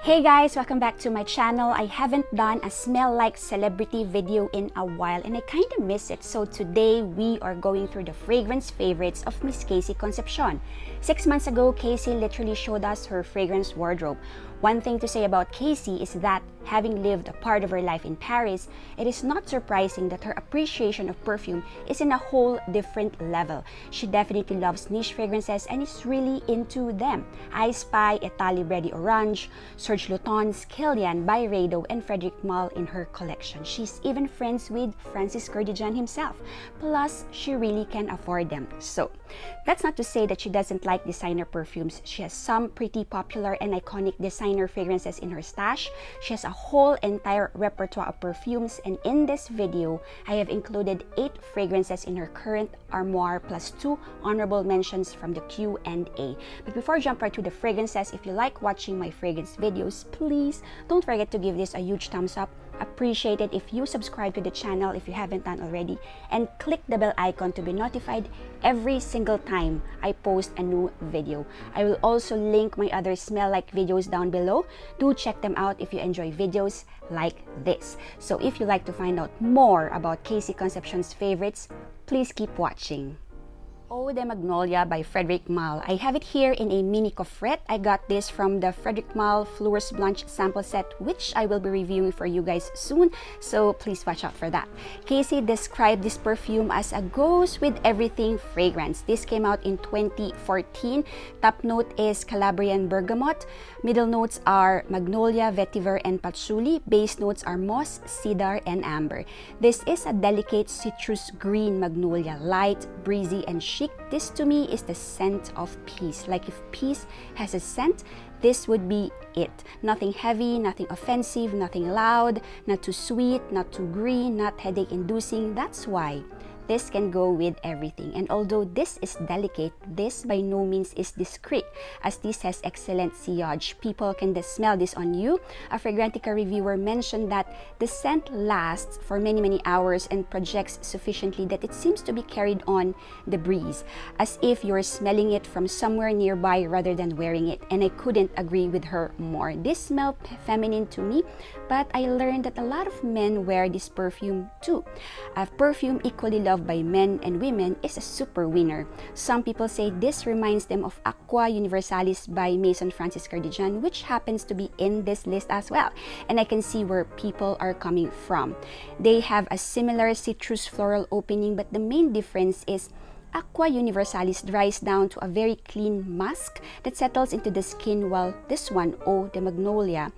Hey guys, welcome back to my channel. I haven't done a smell like celebrity video in a while and I kind of miss it. So today we are going through the fragrance favorites of Miss KC Concepcion. 6 months ago, KC literally showed us her fragrance wardrobe. One thing to say about KC is that having lived a part of her life in Paris, it is not surprising that her appreciation of perfume is in a whole different level. She definitely loves niche fragrances and is really into them. I Spy, Italy Ready Orange, Serge Lutens, Kilian, Byredo, and Frederic Malle in her collection. She's even friends with Francis Kurkdjian himself. Plus, she really can afford them. So, that's not to say that she doesn't like designer perfumes. She has some pretty popular and iconic designer fragrances in her stash. She has a whole entire repertoire of perfumes, and in this video, I have included 8 fragrances in her current armoire plus 2 honorable mentions from the Q&A. But before I jump right to the fragrances, if you like watching my fragrance videos, please don't forget to give this a huge thumbs up. Appreciate it if you subscribe to the channel if you haven't done already, and click the bell icon to be notified every single time I post a new video. I will also link my other smell like videos down below. Do check them out if you enjoy videos like this. So if you like to find out more about KC Concepcion's favorites, please keep watching. Eau de Magnolia by Frederic Malle. I have it here in a mini coffret. I got this from the Frederic Malle Fleurs Blanche sample set, which I will be reviewing for you guys soon, so please watch out for that. KC described this perfume as a goes with everything fragrance. This came out in 2014. Top note is Calabrian bergamot. Middle notes are magnolia, vetiver, and patchouli. Base notes are moss, cedar, and amber. This is a delicate citrus green magnolia, light, breezy, and chic. This to me is the scent of peace. Like if peace has a scent, this would be it. Nothing heavy, nothing offensive, nothing loud, not too sweet, not too green, not headache inducing. That's why this can go with everything. And although this is delicate, this by no means is discreet, as this has excellent sillage. People can smell this on you. A Fragrantica reviewer mentioned that the scent lasts for many hours and projects sufficiently that it seems to be carried on the breeze, as if you're smelling it from somewhere nearby rather than wearing it. And I couldn't agree with her more. This smelled feminine to me, but I learned that a lot of men wear this perfume too. A perfume equally loved by men and women is a super winner. Some people say this reminds them of Aqua Universalis by Maison Francis Kurkdjian, which happens to be in this list as well. And I can see where people are coming from. They have a similar citrus floral opening, but the main difference is Aqua Universalis dries down to a very clean musk that settles into the skin, while this one, Eau de Magnolia,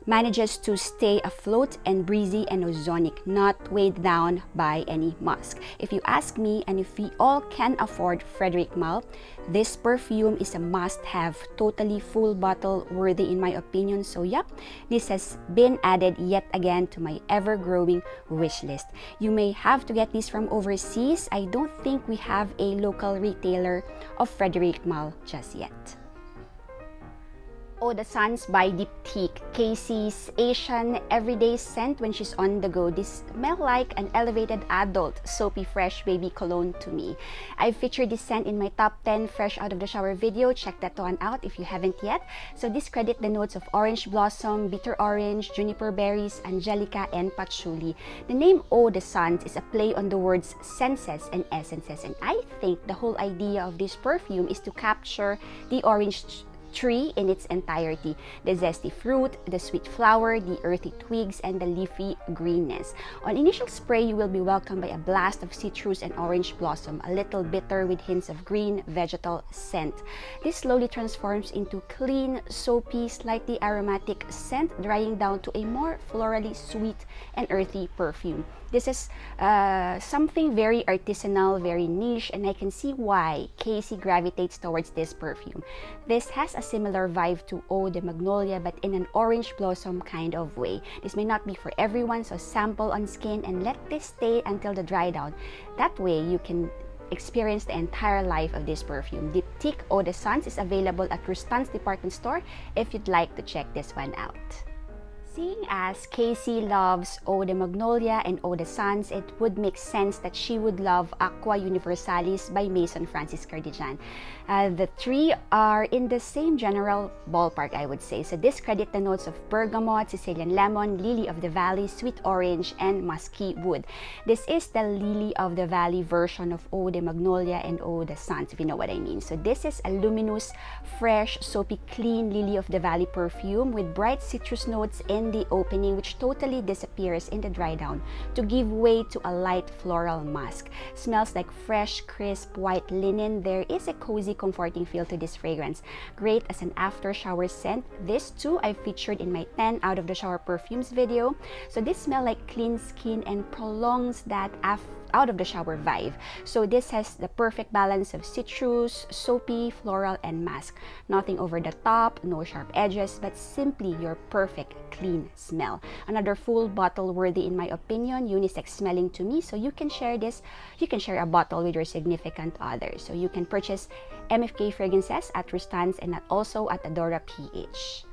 manages to stay afloat and breezy and ozonic, not weighed down by any musk. If you ask me, and if we all can afford Frederic Malle, this perfume is a must-have, totally full bottle worthy in my opinion. So yep, this has been added yet again to my ever-growing wish list. You may have to get this from overseas. I don't think we have a local retailer of Frederic Malle just yet. Eau de Sens by Dyptique, KC's Asian everyday scent when she's on the go. This smells like an elevated adult, soapy fresh baby cologne to me. I've featured this scent in my top 10 fresh out of the shower video. Check that one out if you haven't yet. So discredit the notes of orange blossom, bitter orange, juniper berries, angelica, and patchouli. The name Eau de Sens is a play on the words senses and essences, and I think the whole idea of this perfume is to capture the orange tree in its entirety, the zesty fruit, the sweet flower, the earthy twigs, and the leafy greenness. On initial spray, you will be welcomed by a blast of citrus and orange blossom, a little bitter with hints of green vegetal scent. This slowly transforms into clean, soapy, slightly aromatic scent, drying down to a more florally sweet and earthy perfume. This is something very artisanal, very niche, and I can see why KC gravitates towards this perfume. This has a similar vibe to Eau de Magnolia, but in an orange blossom kind of way. This may not be for everyone, so sample on skin and let this stay until the dry down. That way, you can experience the entire life of this perfume. Dyptique Eau de Sens is available at Rustan's department store if you'd like to check this one out. Seeing as KC loves Eau de Magnolia and Eau de Sens, it would make sense that she would love Aqua Universalis by Maison Francis Cardigan. The three are in the same general ballpark, I would say. So discredit the notes of bergamot, Sicilian lemon, lily of the valley, sweet orange, and musky wood. This is the lily of the valley version of Eau de Magnolia and Eau de Sens, if you know what I mean. So this is a luminous, fresh, soapy, clean lily of the valley perfume with bright citrus notes in the opening, which totally disappears in the dry down to give way to a light floral musk. Smells like fresh, crisp, white linen. There is a cozy, comforting feel to this fragrance. Great as an after shower scent. This too I featured in my 10 out of the shower perfumes video. So this smells like clean skin and prolongs that out of the shower vibe. So this has the perfect balance of citrus, soapy, floral, and musk. Nothing over the top, no sharp edges, but simply your perfect clean smell. Another full bottle worthy in my opinion, unisex smelling to me. So you can share this, you can share a bottle with your significant other. So you can purchase MFK fragrances at Rustans and also at Adora PH.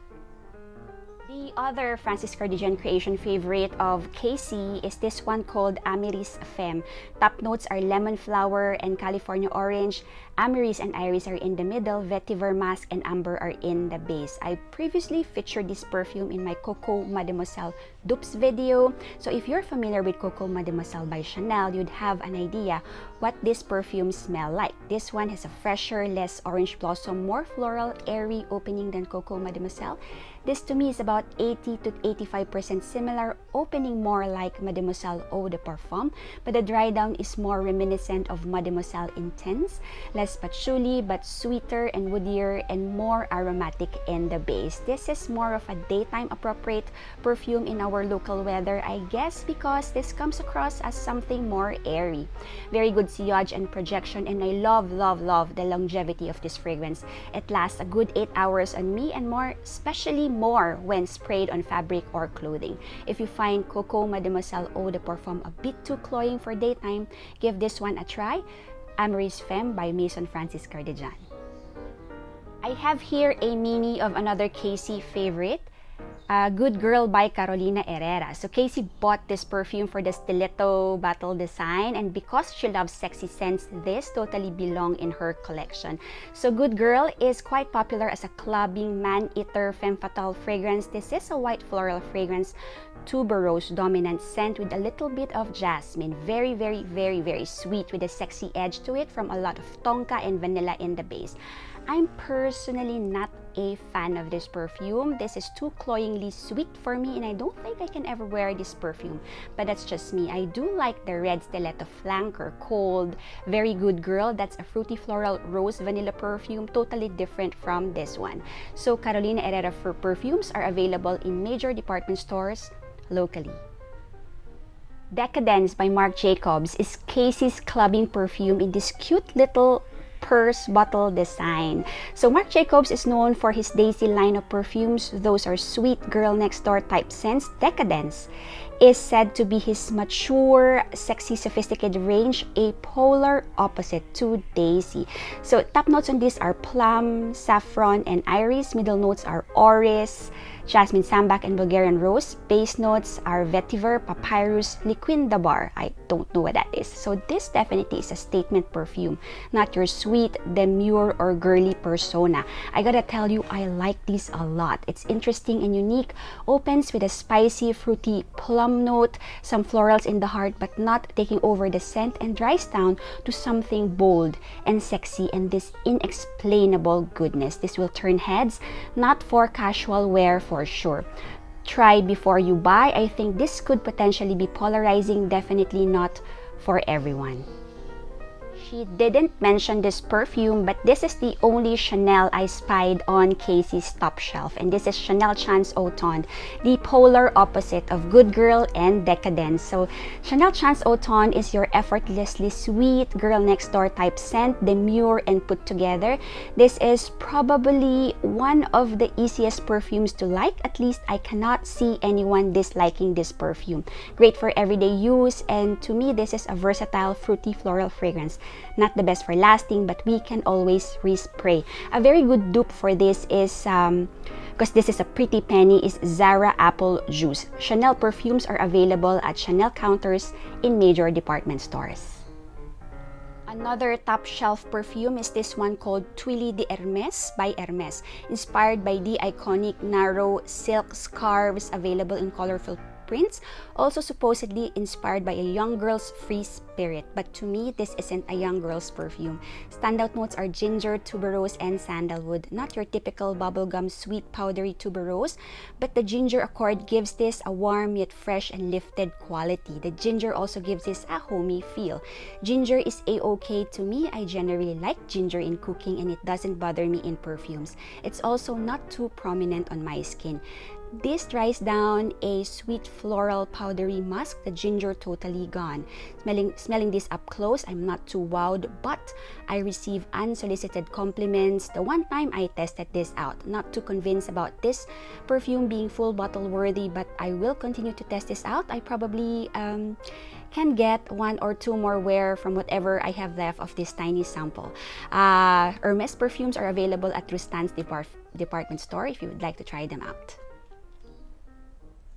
The other Francis Cardigan creation favorite of KC is this one called Amyris Femme. Top notes are lemon flower and California orange. Amyris and iris are in the middle. Vetiver, musk, and amber are in the base. I previously featured this perfume in my Coco Mademoiselle dupes video. So if you're familiar with Coco Mademoiselle by Chanel, you'd have an idea what this perfume smell like. This one has a fresher, less orange blossom, more floral, airy opening than Coco Mademoiselle. This to me is about 80 to 85% similar, opening more like Mademoiselle Eau de Parfum, but the dry down is more reminiscent of Mademoiselle Intense, less patchouli but sweeter and woodier and more aromatic in the base. This is more of a daytime appropriate perfume in our local weather, I guess, because this comes across as something more airy. Very good sillage and projection, and I love the longevity of this fragrance. It lasts a good 8 hours on me, and more, especially more when sprayed on fabric or clothing. If you find Coco Mademoiselle Eau de Parfum a bit too cloying for daytime, give this one a try. Amyris Femme by Maison Francis Cardigan. I have here a mini of another KC favorite, Good Girl by Carolina Herrera. So KC bought this perfume for the stiletto bottle design, and because she loves sexy scents, this totally belongs in her collection. So Good Girl is quite popular as a clubbing, man-eater, femme fatale fragrance. This is a white floral fragrance, tuberose dominant scent with a little bit of jasmine. Very sweet with a sexy edge to it from a lot of tonka and vanilla in the base. I'm personally not a fan of this perfume. This is too cloyingly sweet for me, and I don't think I can ever wear this perfume, but that's just me. I do like the red stiletto flanker called Very Good Girl. That's a fruity floral rose vanilla perfume, totally different from this one. So Carolina Herrera for perfumes are available in major department stores locally. Decadence by Marc Jacobs is KC's clubbing perfume in this cute little purse bottle design. So Marc Jacobs is known for his Daisy line of perfumes. Those are sweet girl next door type scents. Decadence is said to be his mature, sexy, sophisticated range, a polar opposite to Daisy. So top notes on this are plum, saffron, and iris. Middle notes are orris, jasmine, sambac, and Bulgarian rose. Base notes are vetiver, papyrus, liquindabar. I don't know what that is. So this definitely is a statement perfume, not your sweet, demure, or girly persona. I gotta tell you, I like these a lot. It's interesting and unique. Opens with a spicy, fruity plum note, some florals in the heart, but not taking over the scent, and dries down to something bold and sexy and this inexplainable goodness. This will turn heads, not for casual wear for sure. Try before you buy. I think this could potentially be polarizing, definitely not for everyone. She didn't mention this perfume, but this is the only Chanel I spied on KC's top shelf, and this is Chanel Chance Automne, the polar opposite of Good Girl and Decadence. So Chanel Chance Automne is your effortlessly sweet girl next door type scent, demure and put together. This is probably one of the easiest perfumes to like. At least I cannot see anyone disliking this perfume. Great for everyday use, and to me this is a versatile fruity floral fragrance. not the best for lasting, but we can always respray. A very good dupe for this is, because this is a pretty penny, is Zara Apple Juice. Chanel perfumes are available at Chanel counters in major department stores. Another top shelf perfume is this one called Twilly Hermès by Hermès, inspired by the iconic narrow silk scarves available in colorful prints, also supposedly inspired by a young girl's free spirit. But to me, this isn't a young girl's perfume. Standout notes are ginger, tuberose, and sandalwood. Not your typical bubblegum sweet powdery tuberose, but the ginger accord gives this a warm yet fresh and lifted quality. The ginger also gives this a homey feel. Ginger is a-okay to me. I generally like ginger in cooking and it doesn't bother me in perfumes. It's also not too prominent on my skin. This dries down a sweet floral powdery musk, the ginger totally gone. Smelling this up close, I'm not too wowed, but I receive unsolicited compliments the one time I tested this out. Not too convinced about this perfume being full bottle worthy, but I will continue to test this out. I probably can get 1 or 2 more wear from whatever I have left of this tiny sample. Hermès perfumes are available at Rustan's department store if you would like to try them out.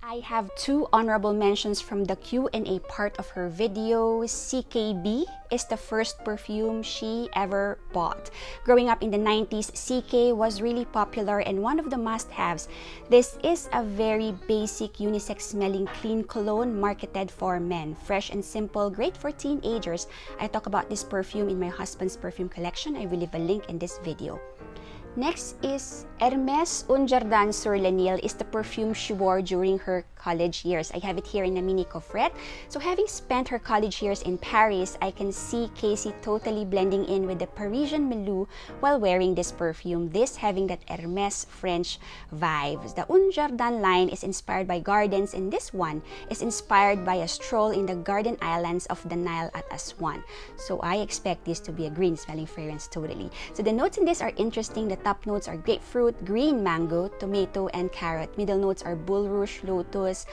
I have 2 honorable mentions from the Q&A part of her video. CKB is the first perfume she ever bought. Growing up in the 90s, CK was really popular and one of the must-haves. This is a very basic unisex smelling clean cologne marketed for men. Fresh and simple, great for teenagers. I talk about this perfume in my husband's perfume collection. I will leave a link in this video. Next is Hermès Un Jardin sur le Nil is the perfume she wore during her college years. I have it here in a mini coffret. So having spent her college years in Paris, I can see KC totally blending in with the Parisian milieu while wearing this perfume, this having that Hermès French vibes. The Un Jardin line is inspired by gardens and this one is inspired by a stroll in the garden islands of the Nile at Aswan. So I expect this to be a green smelling fragrance totally. So the notes in this are interesting. The top notes are grapefruit, green mango, tomato, and carrot. Middle notes are bulrush, lotus,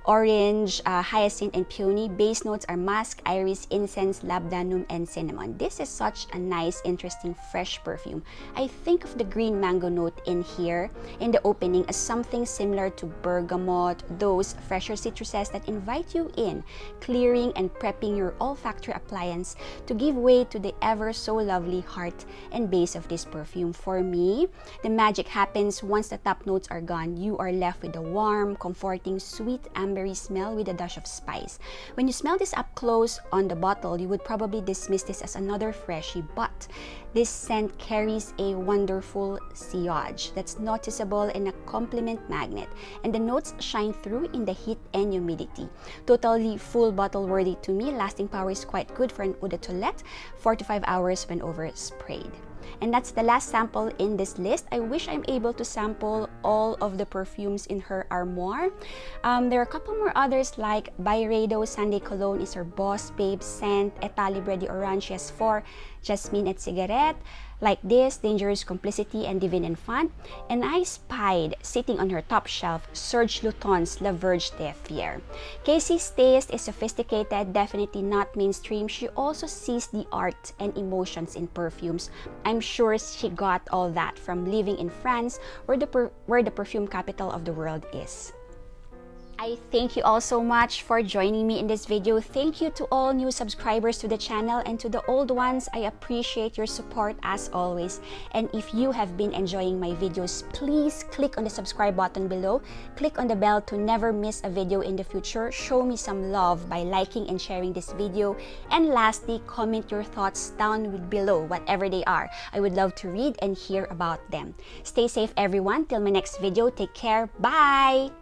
orange, hyacinth, and peony. Base notes are musk, iris, incense, labdanum, and cinnamon. This is such a nice, interesting, fresh perfume. I think of the green mango note in here, in the opening, as something similar to bergamot, those fresher citruses that invite you in, clearing and prepping your olfactory appliance to give way to the ever so lovely heart and base of this perfume. For me, the magic happens once the top notes are gone. You are left with a warm, comforting, sweet, ambery smell with a dash of spice. When you smell this up close on the bottle, you would probably dismiss this as another freshie, but this scent carries a wonderful sillage that's noticeable and a compliment magnet, and the notes shine through in the heat and humidity. Totally full bottle worthy to me. Lasting power is quite good for an eau de toilette, 4 to 5 hours when oversprayed. And that's the last sample in this list. I wish I'm able to sample all of the perfumes in her armoire. There are a couple more others like Byredo Sunday Cologne is her boss babe scent. Etat Libre d'Orange, she has 4. Jasmine et Cigarette, like this, Dangerous Complicity, and Divine Enfant. And I spied, sitting on her top shelf, Serge Lutton's La Verge de Fier. KC's taste is sophisticated, definitely not mainstream. She also sees the art and emotions in perfumes. I'm sure she got all that from living in France, where the perfume capital of the world is. I thank you all so much for joining me in this video. Thank you to all new subscribers to the channel, and to the old ones, I appreciate your support as always. And if you have been enjoying my videos, please click on the subscribe button below. Click on the bell to never miss a video in the future. Show me some love by liking and sharing this video. And lastly, comment your thoughts down below, whatever they are. I would love to read and hear about them. Stay safe everyone. Till my next video, take care. Bye!